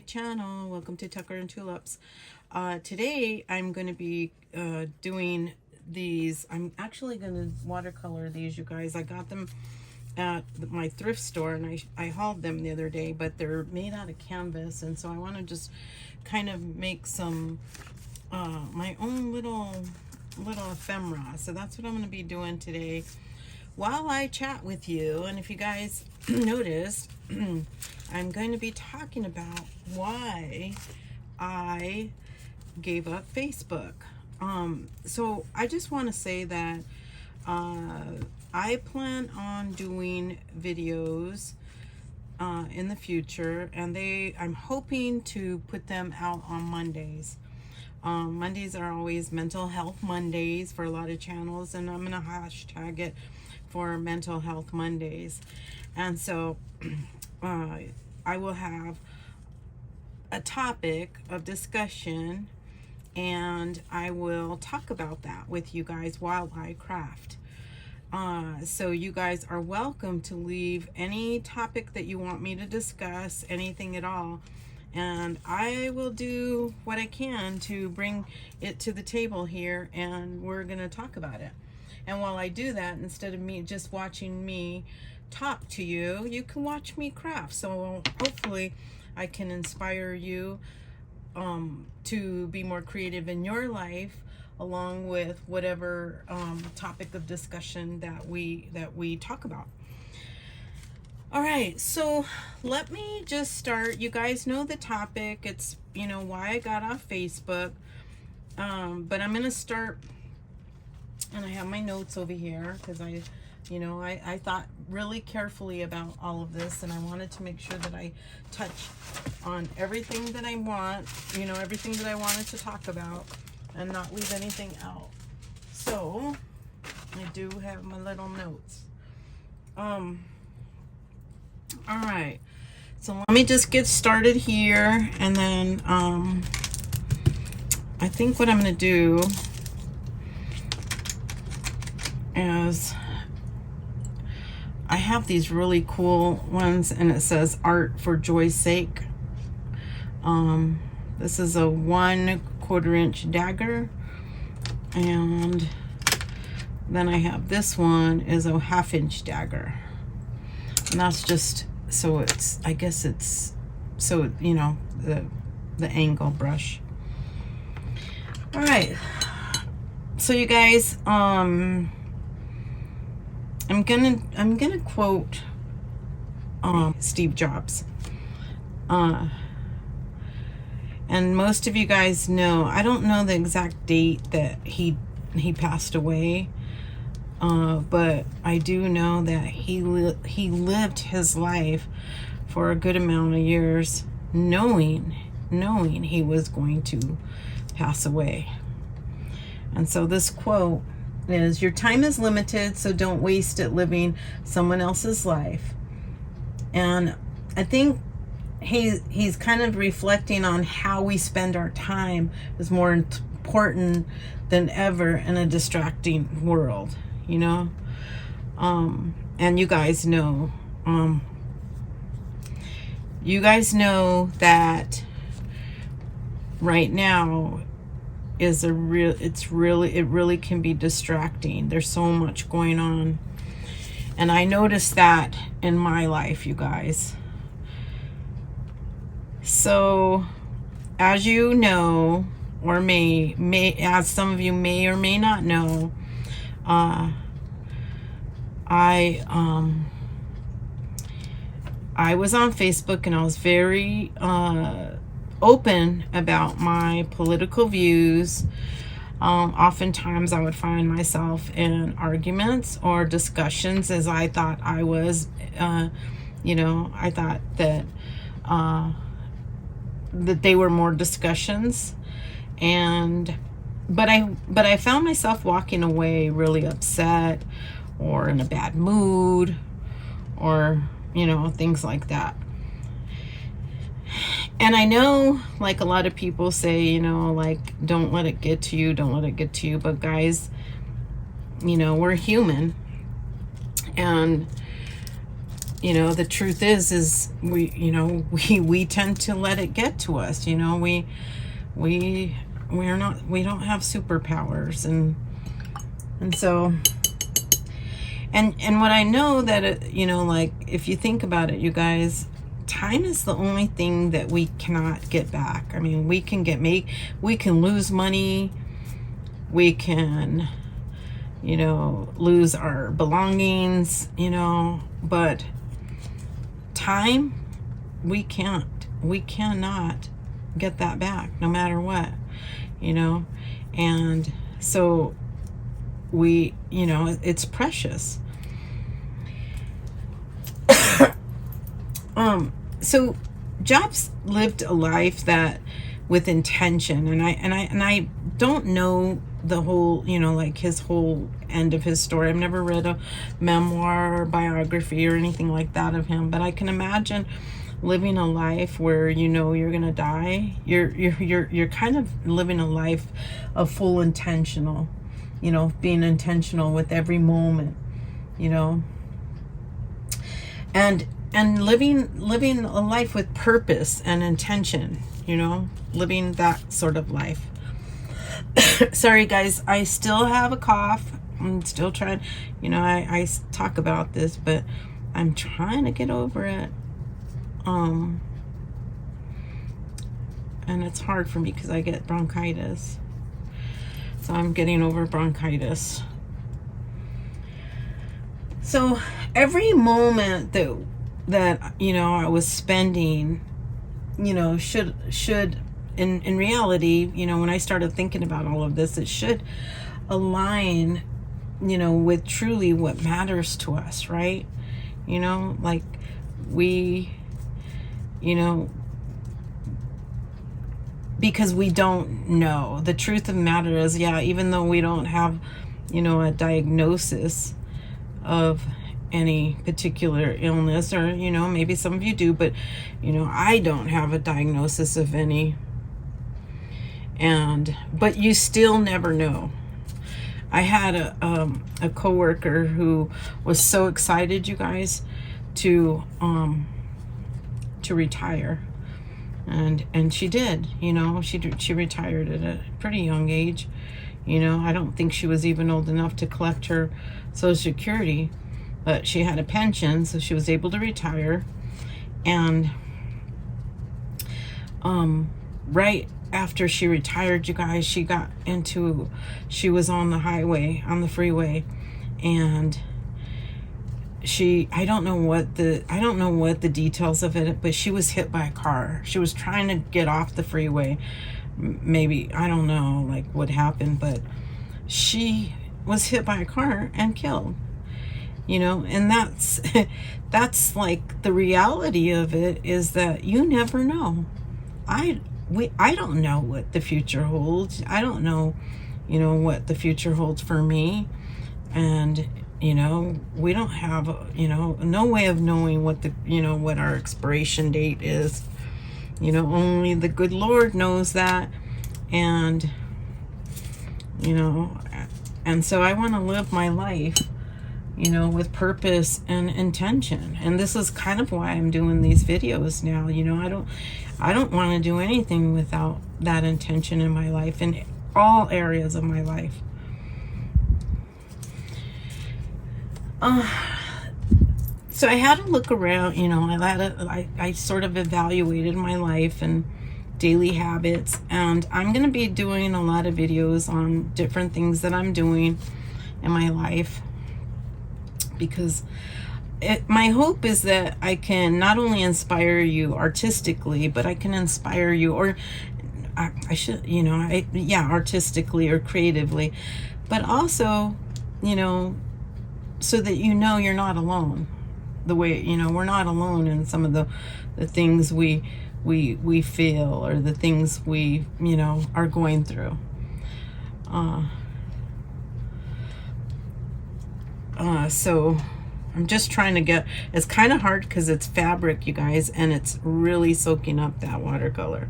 channel. Welcome to Tucker and Tulips. Today I'm going to be doing these. I'm actually going to watercolor these, you guys. I got them at my thrift store and I hauled them the other day, but they're made out of canvas, and so I want to just kind of make some my own little ephemera. So that's what I'm going to be doing today while I chat with you. And if you guys noticed, I'm going to be talking about why I gave up Facebook. So I just want to say that I plan on doing videos in the future, and I'm hoping to put them out on Mondays. Mondays are always Mental Health Mondays for a lot of channels, and I'm going to hashtag it for Mental Health Mondays. And so I will have a topic of discussion, and I will talk about that with you guys while I craft. So you guys are welcome to leave any topic that you want me to discuss, anything at all, and I will do what I can to bring it to the table here, and we're going to talk about it. And while I do that, instead of me just watching me talk to you, you can watch me craft. So hopefully I can inspire you to be more creative in your life, along with whatever topic of discussion that we talk about. All right, so let me just start. You guys know the topic. It's, why I got off Facebook. But I'm going to start, and I have my notes over here because I thought really carefully about all of this, and I wanted to make sure that I touch on everything that I want, everything that I wanted to talk about, and not leave anything out. So I do have my little notes. All right, so let me just get started here, and then I think what I'm going to do is I have these really cool ones, and it says art for joy's sake. This is a 1/4 inch dagger, and then I have this one is a 1/2 inch dagger, and that's just so it's, I guess it's so the angle brush. All right, so you guys, I'm gonna quote Steve Jobs, and most of you guys know, I don't know the exact date that he passed away, but I do know that he lived his life for a good amount of years knowing he was going to pass away. And so this quote is, your time is limited, so don't waste it living someone else's life. And I think he's kind of reflecting on how we spend our time is more important than ever in a distracting world, and you guys know that right now is it really can be distracting. There's so much going on, and I noticed that in my life, you guys. So as you know, or may as some of you may or may not know, I was on Facebook, and I was very open about my political views. Oftentimes I would find myself in arguments or discussions, as I thought I was, I thought that that they were more discussions, but I found myself walking away really upset or in a bad mood, or things like that. And I know, like a lot of people say, like, don't let it get to you, but guys, we're human, and you know, the truth is we, you know, we tend to let it get to us. You know, we don't have superpowers, and so, and what I know that it, you know, like, if you think about it, you guys, time is the only thing that we cannot get back. I mean, we can lose money, we can, you know, lose our belongings, you know, but time, we cannot get that back, no matter what, you know. And so we, you know, it's precious. So Jobs lived a life that with intention, and I don't know the whole, you know, like his whole end of his story. I've never read a memoir or biography or anything like that of him, but I can imagine living a life where, you know, you're gonna die. You're kind of living a life of full intentional, you know, being intentional with every moment, you know, and living a life with purpose and intention, you know, living that sort of life. Sorry guys, I still have a cough. I'm still trying, you know, I talk about this, but I'm trying to get over it. And it's hard for me because I get bronchitis. So I'm getting over bronchitis. So every moment that you know, I was spending, you know, should in reality, you know, when I started thinking about all of this, it should align, you know, with truly what matters to us, right? You know, like we, you know, because we don't know. The truth of the matter is, yeah, even though we don't have, you know, a diagnosis of any particular illness, or, you know, maybe some of you do, but, you know, I don't have a diagnosis of any, but you still never know. I had a coworker who was so excited, you guys, to retire, and she did, you know, she retired at a pretty young age. You know, I don't think she was even old enough to collect her Social Security, but she had a pension, so she was able to retire. And right after she retired, you guys, she was on the highway, on the freeway, and I don't know what the details of it, but she was hit by a car. She was trying to get off the freeway. Maybe, I don't know, like, what happened, but she was hit by a car and killed, you know. And that's like the reality of it, is that you never know. I don't know what the future holds. I don't know, you know, what the future holds for me. And, you know, we don't have, you know, no way of knowing what what our expiration date is. You know, only the good Lord knows that. And, you know, and so I want to live my life, you know, with purpose and intention. And this is kind of why I'm doing these videos now. You know, I don't want to do anything without that intention in my life, in all areas of my life. So I had to look around, you know, I sort of evaluated my life and daily habits, and I'm going to be doing a lot of videos on different things that I'm doing in my life, because my hope is that I can not only inspire you artistically, but I can inspire you, or I should, you know, artistically or creatively, but also, you know, so that, you know, you're not alone. The way, you know, we're not alone in some of the things we feel, or the things we, you know, are going through. So I'm just trying to get, it's kind of hard because it's fabric, you guys, and it's really soaking up that watercolor.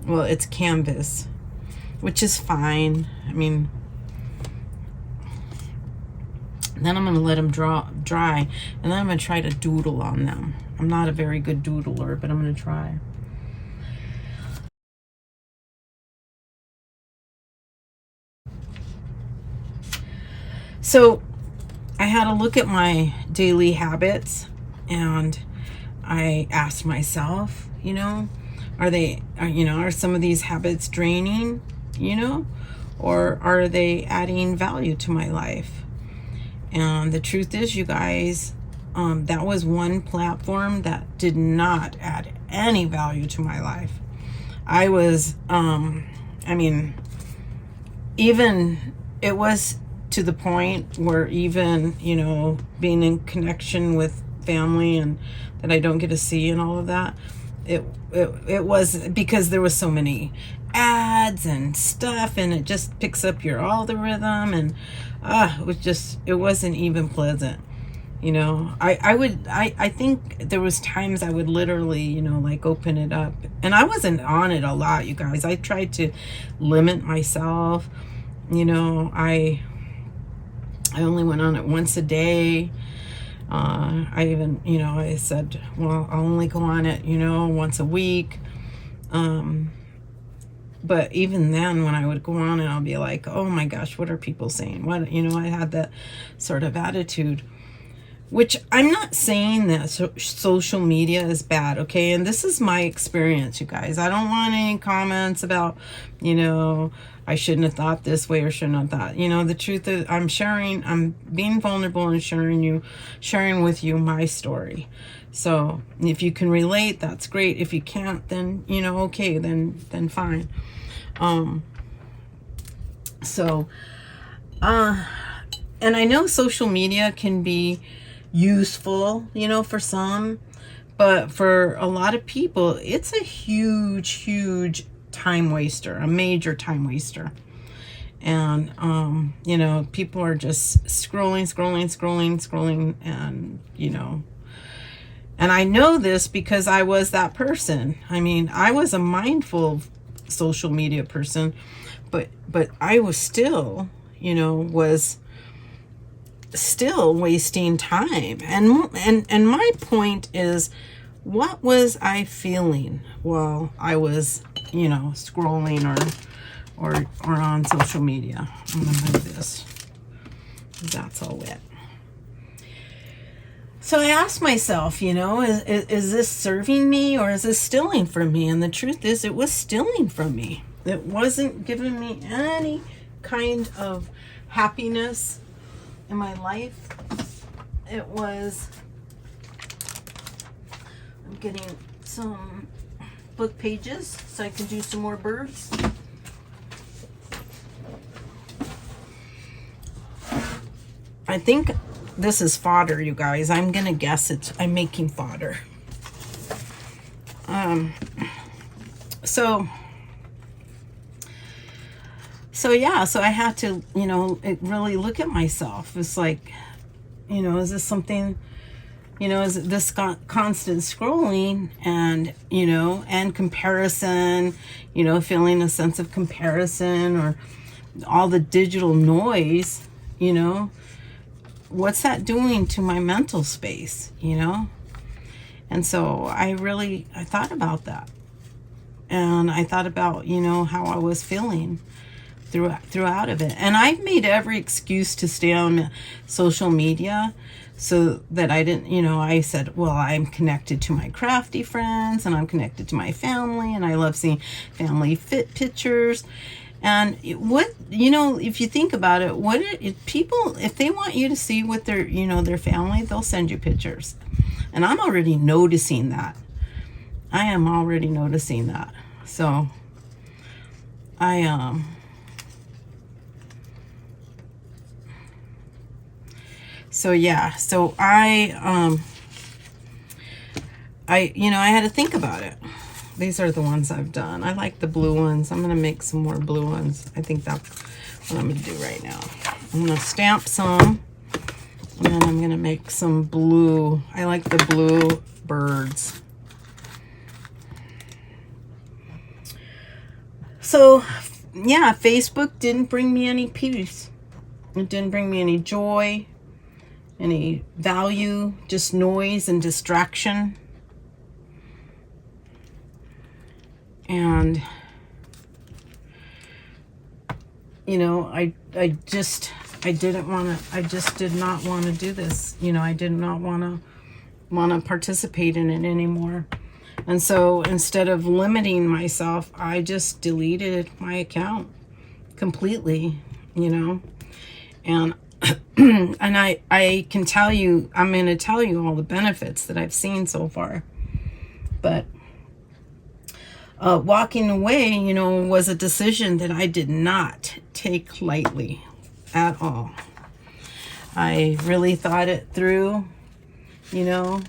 Well, it's canvas, which is fine. I mean, Then I'm going to let them dry, and then I'm going to try to doodle on them. I'm not a very good doodler, but I'm going to try. So I had to look at my daily habits, and I asked myself, are some of these habits draining, or are they adding value to my life? And the truth is, you guys, that was one platform that did not add any value to my life. I was, even it was to the point where even, being in connection with family and that I don't get to see and all of that, it was because there was so many ads and stuff, and it just picks up your algorithm, and it wasn't even pleasant. I think there was times I would literally, like open it up, and I wasn't on it a lot, you guys. I tried to limit myself. I only went on it once a day. I even, I said, well, I'll only go on it, once a week. But even then, when I would go on it, I'll be like, oh my gosh, what are people saying? What, I had that sort of attitude, which I'm not saying that social media is bad, okay? And this is my experience, you guys. I don't want any comments about, I shouldn't have thought this way or shouldn't have thought. The truth is, I'm being vulnerable and sharing with you my story. So if you can relate, that's great. If you can't, then, okay, then fine. And I know social media can be useful, for some, but for a lot of people, it's a huge time waster, a major time waster. And, people are just scrolling, and, and I know this because I was that person. I was a mindful social media person, but I was still, was still wasting time. And my point is, what was I feeling while I was, scrolling or on social media? I'm gonna move this. That's all wet. So I asked myself, is this serving me or is this stealing from me? And the truth is, it was stealing from me. It wasn't giving me any kind of happiness in my life. It was, I'm getting some book pages so I can do some more birds. I think this is fodder, you guys. I'm gonna guess I'm making fodder. So I had to, really look at myself. It's like, is this something, is it this constant scrolling and, and comparison, feeling a sense of comparison, or all the digital noise, what's that doing to my mental space, And so I thought about that. And I thought about, how I was feeling throughout of it. And I've made every excuse to stay on social media so that I didn't, I said, well, I'm connected to my crafty friends, and I'm connected to my family, and I love seeing family fit pictures. And if you think about it, if they want you to see what their family, they'll send you pictures. And I'm already noticing that. I am already noticing that. So I had to think about it. These are the ones I've done. I like the blue ones. I'm going to make some more blue ones. I think that's what I'm going to do right now. I'm going to stamp some, and then I'm going to make some blue. I like the blue birds. So, yeah, Facebook didn't bring me any peace. It didn't bring me any joy. any value, just noise and distraction. And you know, I just did not want to do this. You know, I did not want to participate in it anymore. And so instead of limiting myself, I just deleted my account completely, you know. And and I can tell you, I'm going to tell you all the benefits that I've seen so far. But walking away, you know, was a decision that I did not take lightly at all. I really thought it through, you know,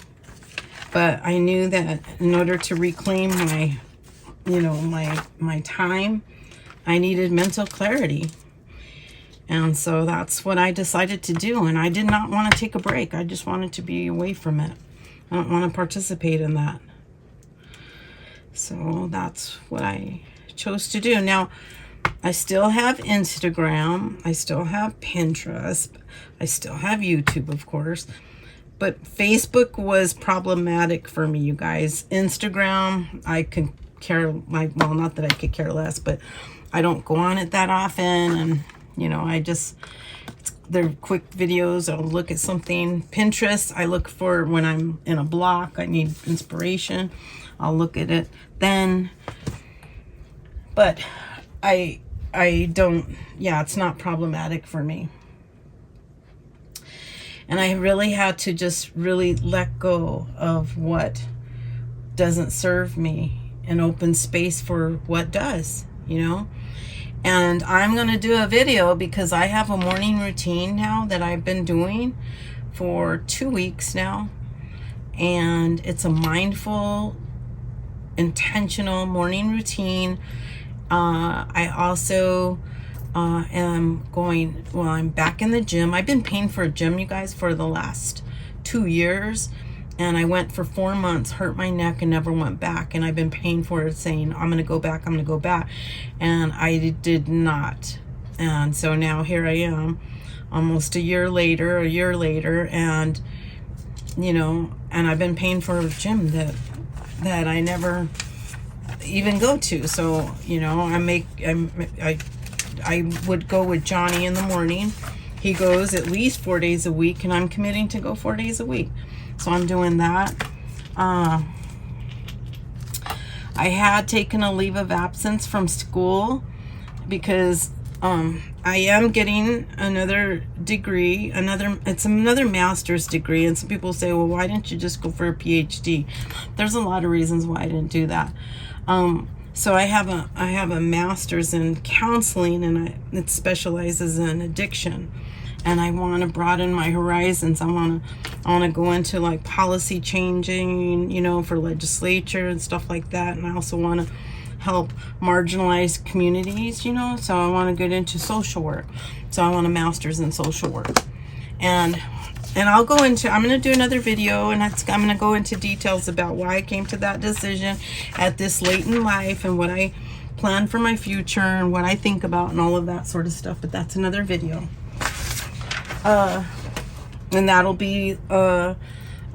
but I knew that in order to reclaim my, you know, my time, I needed mental clarity. And so that's what I decided to do. And I did not want to take a break. I just wanted to be away from it. I don't want to participate in that. So that's what I chose to do. Now, I still have Instagram. I still have Pinterest. I still have YouTube, of course. But Facebook was problematic for me, you guys. Instagram, I could care, like, well, not that I could care less, but I don't go on it that often. And, you know, they're quick videos. I'll look at something. Pinterest, I look for when I'm in a block. I need inspiration. I'll look at it then. But I don't, yeah, it's not problematic for me. And I really had to just really let go of what doesn't serve me and open space for what does, you know. And I'm going to do a video because I have a morning routine now that I've been doing for 2 weeks now. And it's a mindful, intentional morning routine. I also am going, well, I'm back in the gym. I've been paying for a gym, you guys, for the last 2 years. And I went for 4 months, hurt my neck, and never went back. And I've been paying for it, saying, I'm going to go back, I'm going to go back. And I did not. And so now here I am, almost a year later, and, you know, and I've been paying for a gym that I never even go to. So, you know, I would go with Johnny in the morning. He goes at least 4 days a week, and I'm committing to go 4 days a week. So I'm doing that. I had taken a leave of absence from school because I am getting another degree, it's another master's degree. And some people say, well, why didn't you just go for a PhD? There's a lot of reasons why I didn't do that. So I have a master's in counseling, and it specializes in addiction. And I want to broaden my horizons. I want to go into like policy changing, you know, for legislature and stuff like that. And I also want to help marginalized communities, you know. So I want to get into social work. So I want a master's in social work. And I'll go into, I'm going to do another video, and I'm going to go into details about why I came to that decision at this late in life, and what I plan for my future, and what I think about, and all of that sort of stuff. But that's another video. And that'll be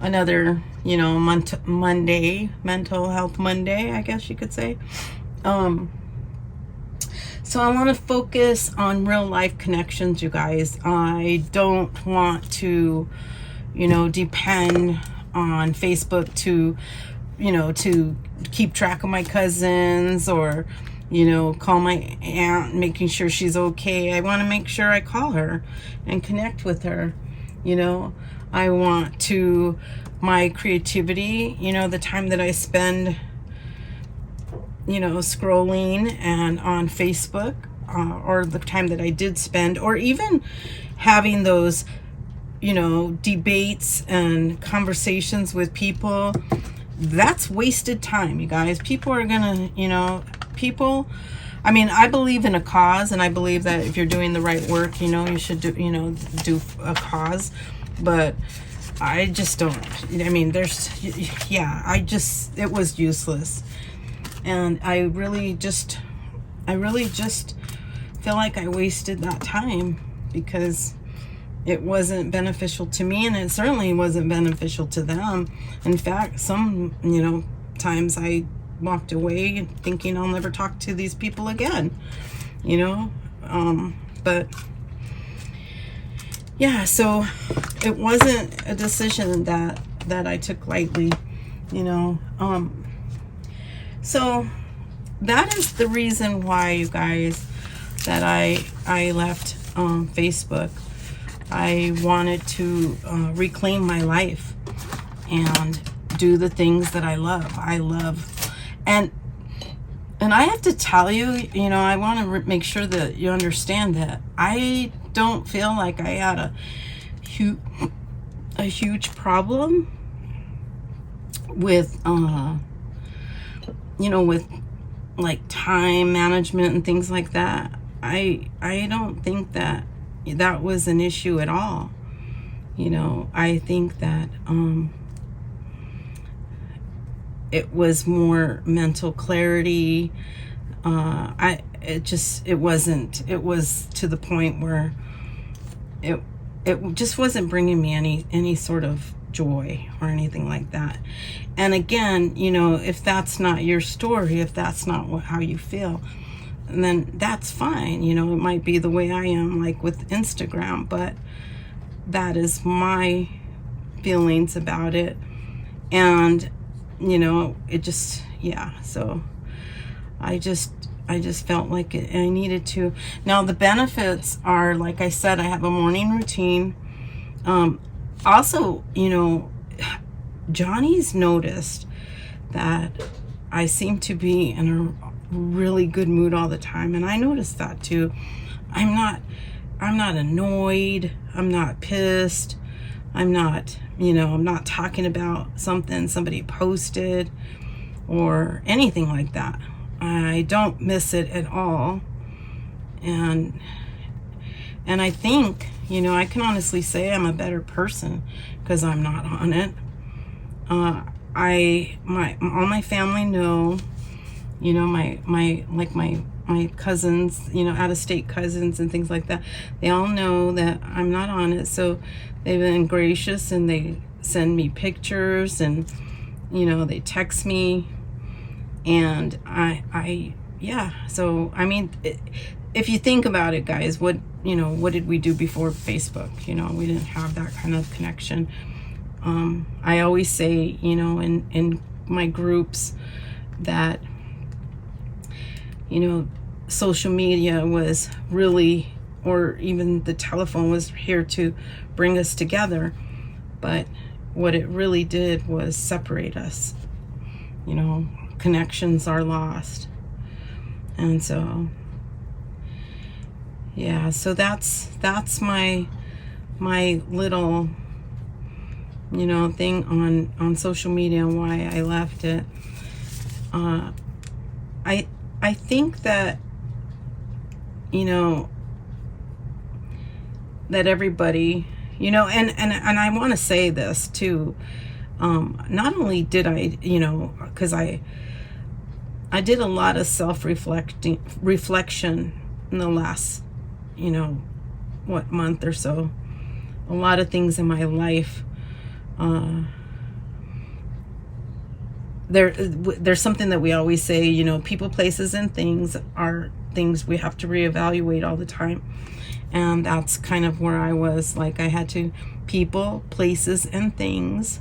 another, you know, Monday, Mental Health Monday, I guess you could say. So I want to focus on real life connections, you guys. I don't want to, you know, depend on Facebook to, you know, to keep track of my cousins, or, you know, call my aunt, making sure she's okay. I want to make sure I call her and connect with her. You know, I want to, my creativity, you know, the time that I spend, you know, scrolling and on Facebook, or the time that I did spend, or even having those, you know, debates and conversations with people, that's wasted time, you guys. People are gonna, you know, I mean, I believe in a cause, and I believe that if you're doing the right work, you know, you should do, you know, do a cause. But I just don't, I mean, it was useless. And I really just feel like I wasted that time, because it wasn't beneficial to me, and it certainly wasn't beneficial to them. In fact, some, times I walked away thinking I'll never talk to these people again, but yeah, so it wasn't a decision that I took lightly, so that is the reason why, you guys, that I left Facebook. I wanted to reclaim my life and do the things that I love. And I have to tell you, I want to make sure that you understand that I don't feel like I had a huge problem with with like time management and things like that. I don't think that was an issue at all. I think that it was more mental clarity. It was to the point where it just wasn't bringing me any sort of joy or anything like that. And again, if that's not your story, if that's not how you feel, then that's fine. It might be the way I am, like with Instagram, but that is my feelings about it. And it just, yeah, so I just felt like I needed to. Now the benefits are, like I said, I have a morning routine. Also, Johnny's noticed that I seem to be in a really good mood all the time, and I noticed that too. I'm not annoyed, I'm not pissed, I'm not talking about something somebody posted or anything like that. I don't miss it at all. And I think, I can honestly say I'm a better person because I'm not on it. All my family know, my cousins, out-of-state cousins and things like that, they all know that I'm not on it. So they've been gracious, and they send me pictures, and they text me, and yeah. So I mean, if you think about it, guys, what did we do before Facebook? We didn't have that kind of connection. I always say, in my groups that social media was really, or even the telephone was here to bring us together, but what it really did was separate us. Connections are lost. And so yeah, so that's my little thing on social media and why I left it. I think that that everybody, and I want to say this too. Not only did I, because I did a lot of reflection in the last, month or so. A lot of things in my life. There's something that we always say, people, places, and things are things we have to reevaluate all the time. And that's kind of where I was. Like, I had to, people, places, and things,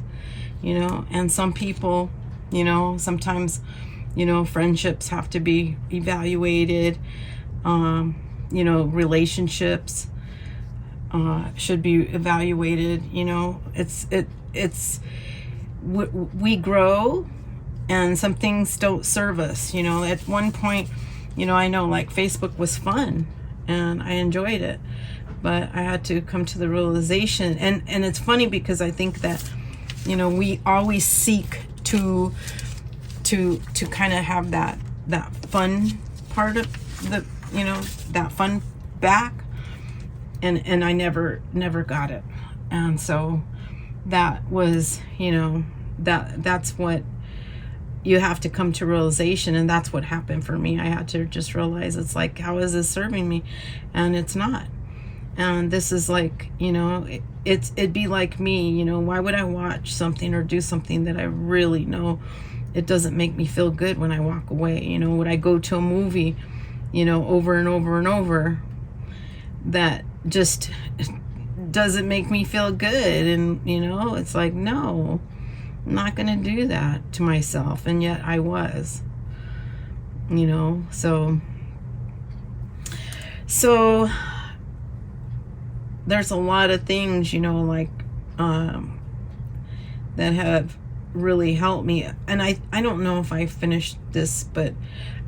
and some people, sometimes, friendships have to be evaluated. Relationships should be evaluated. We grow, and some things don't serve us. At one point, I know, like, Facebook was fun and I enjoyed it, but I had to come to the realization, and it's funny because I think that we always seek to kind of have that fun part of the that fun back, and I never got it. And so that was that's what you have to come to realization, and that's what happened for me. I had to just realize, it's like, how is this serving me? And it's not. And this is like, it'd be like me, why would I watch something or do something that I really know it doesn't make me feel good when I walk away? Would I go to a movie, over and over and over that just doesn't make me feel good? And, it's like, no, I'm not going to do that to myself. And yet I was, so there's a lot of things, like, that have really helped me. And I don't know if I finished this, but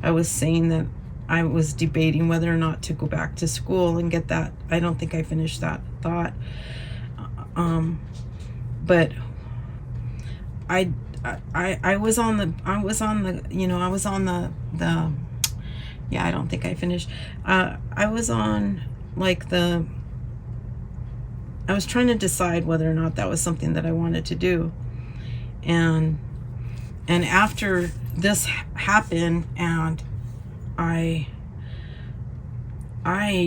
I was saying that I was debating whether or not to go back to school and get that. I don't think I finished that thought. But I was on the yeah, I don't think I finished. I was on like I was trying to decide whether or not that was something that I wanted to do. And after this happened, and I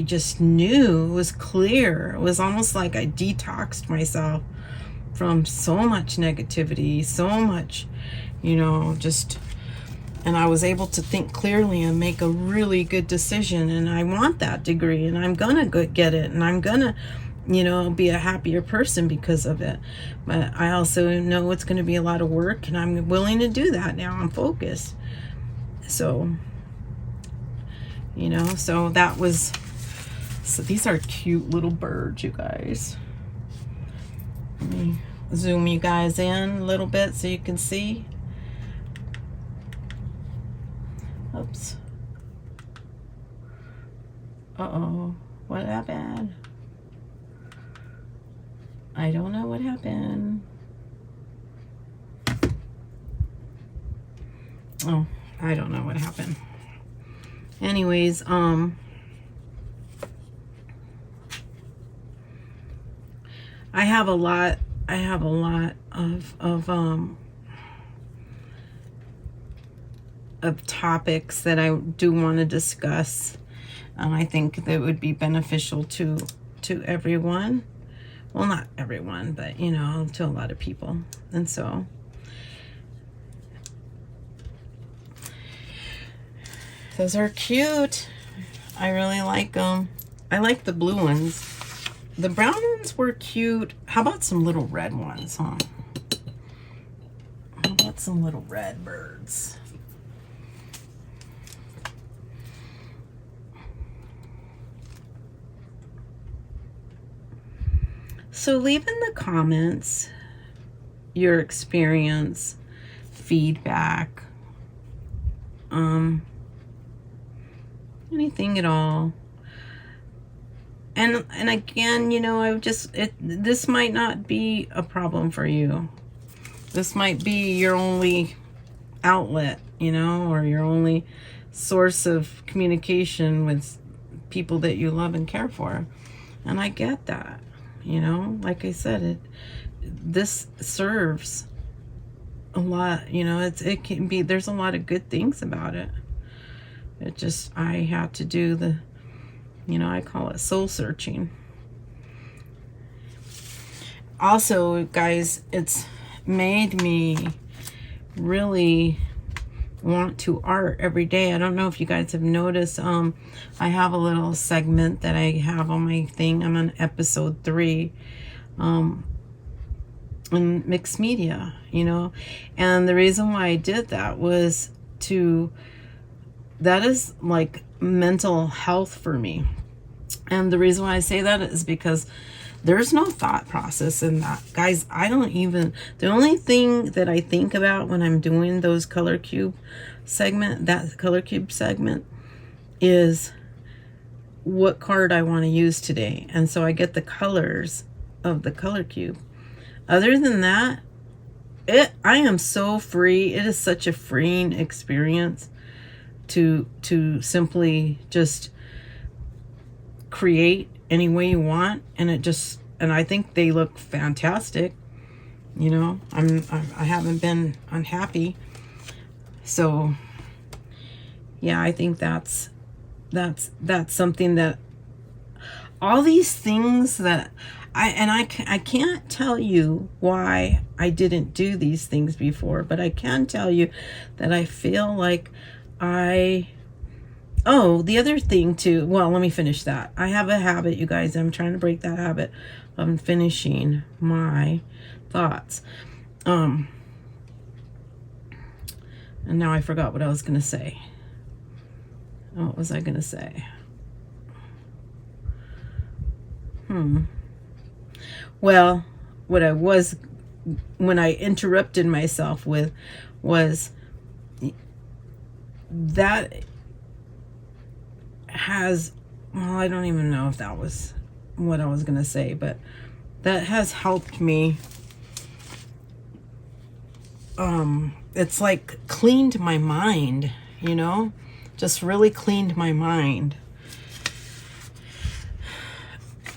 just knew, it was clear. It was almost like I detoxed myself from so much negativity, so much, just, and I was able to think clearly and make a really good decision. And I want that degree, and I'm gonna get it, and I'm gonna, be a happier person because of it. But I also know it's going to be a lot of work, and I'm willing to do that now. I'm focused. So, so that was, so these are cute little birds, you guys. Let me zoom you guys in a little bit so you can see. Oops. Uh-oh. What happened? I don't know what happened. Oh, I don't know what happened. Anyways, I have a lot of topics that I do want to discuss. I think that would be beneficial to everyone. Well, not everyone, but, to a lot of people. And so, those are cute. I really like them. I like the blue ones. The brown ones were cute. How about some little red ones, huh? How about some little red birds? So leave in the comments your experience, feedback, anything at all. And again, this might not be a problem for you. This might be your only outlet, or your only source of communication with people that you love and care for. And I get that. Like I said, this serves a lot, it can be, there's a lot of good things about it. It just, I had to do the, I call it soul searching. Also, guys, it's made me really want to art every day. I don't know if you guys have noticed, I have a little segment that I have on my thing. I'm on episode 3, in mixed media, and the reason why I did that was that is like mental health for me. And the reason why I say that is because there's no thought process in that, guys. The only thing that I think about when I'm doing those color cube segment, is what card I want to use today. And so I get the colors of the color cube. Other than that, I am so free. It is such a freeing experience to simply just create any way you want, and I think they look fantastic. I haven't been unhappy. So yeah, I think that's something that all these things that I can't tell you why I didn't do these things before, but I can tell you that I feel like oh, the other thing too, well, let me finish that. I have a habit, you guys, I'm trying to break that habit of finishing my thoughts. And now I forgot what I was going to say. What was I going to say? Well, what I was, when I interrupted myself with, was that has, well, I don't even know if that was what I was going to say, but that has helped me. It's like cleaned my mind, you know, just really cleaned my mind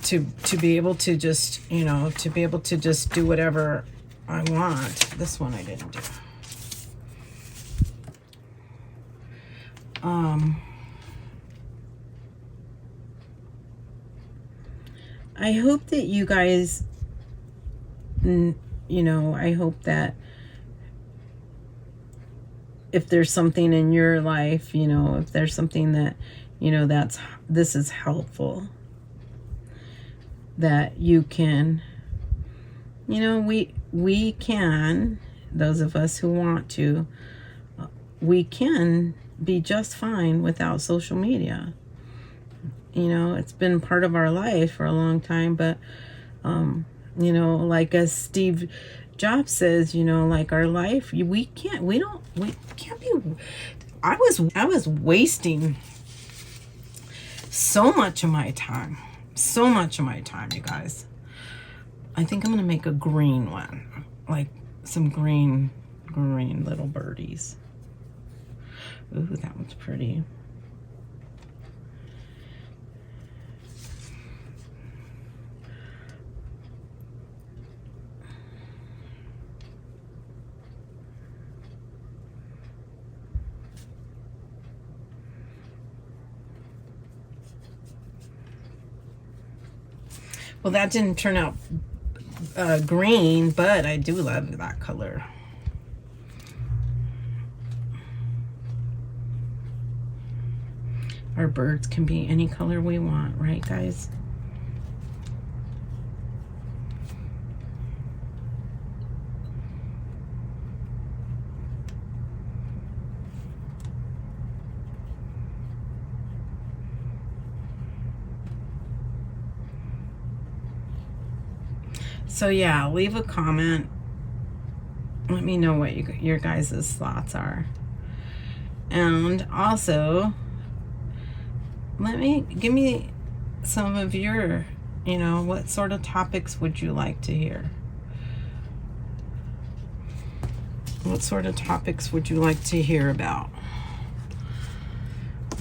to be able to just, you know, to be able to just do whatever I want. This one I didn't do. I hope that you guys, you know, I hope that if there's something in your life, you know, if there's something that, you know, this is helpful, that you can, you know, we can, those of us who want to, we can be just fine without social media. You know, it's been part of our life for a long time, but, you know, like as Steve Jobs says, you know, like our life, we can't be, I was wasting so much of my time, you guys. I think I'm going to make a green one, like some green little birdies. Ooh, that one's pretty. Well, that didn't turn out green, but I do love that color. Our birds can be any color we want, right, guys? So yeah, leave a comment. Let me know what your guys' thoughts are. And also, give me some of your, you know, what sort of topics would you like to hear? What sort of topics would you like to hear about?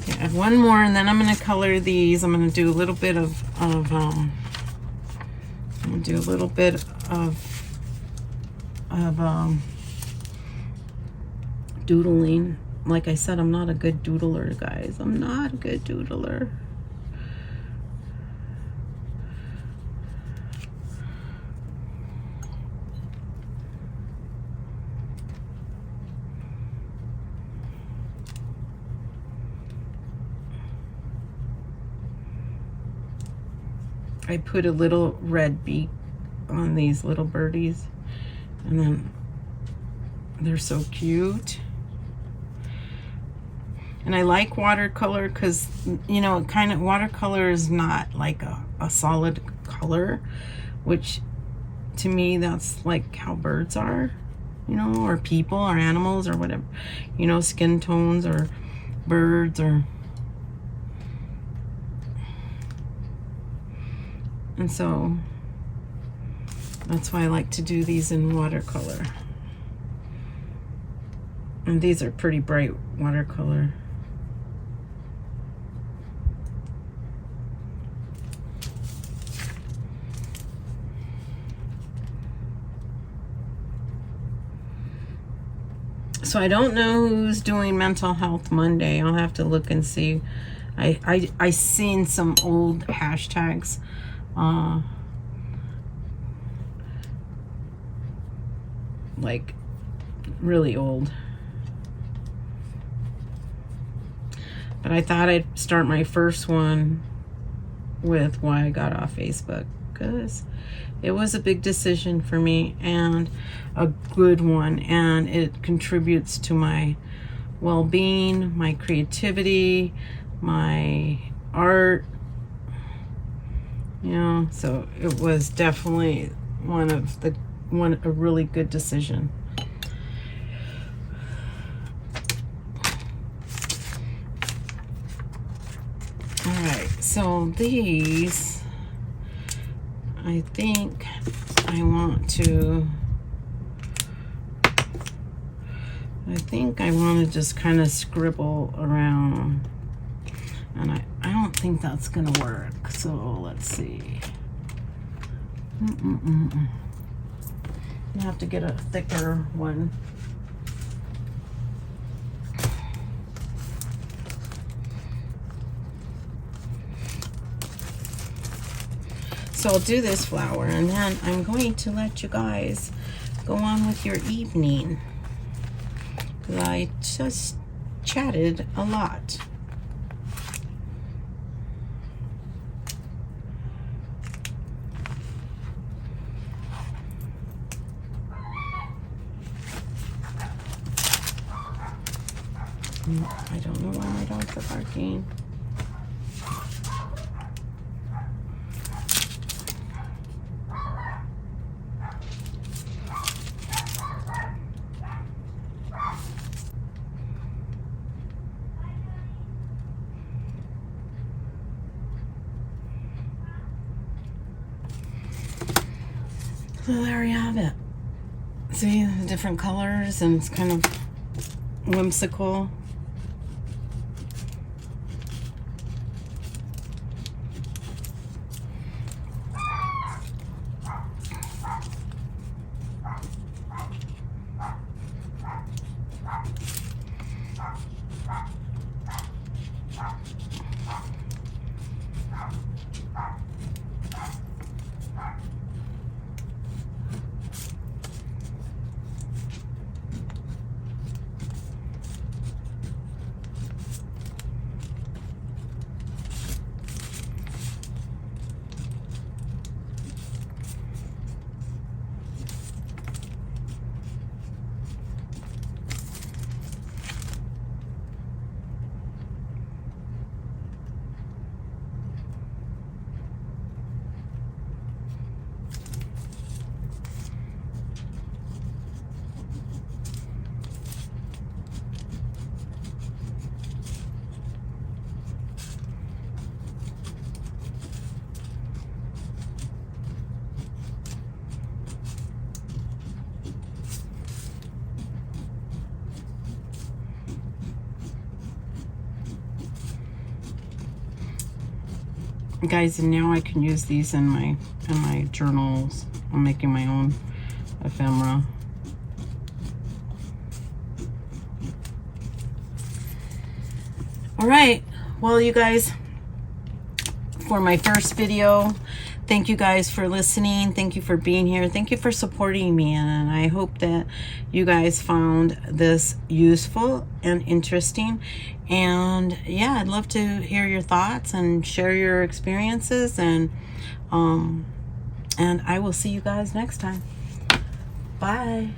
Okay, I have one more, and then I'm going to color these. I'm going to do a little bit of doodling. Like I said, I'm not a good doodler, guys. I'm not a good doodler. I put a little red beak on these little birdies, and then they're so cute. And I like watercolor because, you know, kind of watercolor is not like a solid color, which to me that's like how birds are, you know, or people or animals or whatever, you know, skin tones or birds or. And so that's why I like to do these in watercolor. And these are pretty bright watercolor. So I don't know who's doing Mental Health Monday. I'll have to look and see I seen some old hashtags, like really old. But I thought I'd start my first one with why I got off Facebook, because it was a big decision for me and a good one, and it contributes to my well-being, my creativity, my art, you know. So it was definitely a really good decision. All right, so these, I think I want to just kind of scribble around, and I don't think that's gonna work. So let's see. I have to get a thicker one. So I'll do this flower, and then I'm going to let you guys go on with your evening, because I just chatted a lot. I don't know why my dogs are barking. So there you have it. See the different colors, and it's kind of whimsical. Guys, and now I can use these in my journals. I'm making my own ephemera. All right, well, you guys, for my first video, thank you guys for listening. Thank you for being here. Thank you for supporting me, and I hope that you guys found this useful and interesting. And yeah, I'd love to hear your thoughts and share your experiences, and I will see you guys next time. Bye.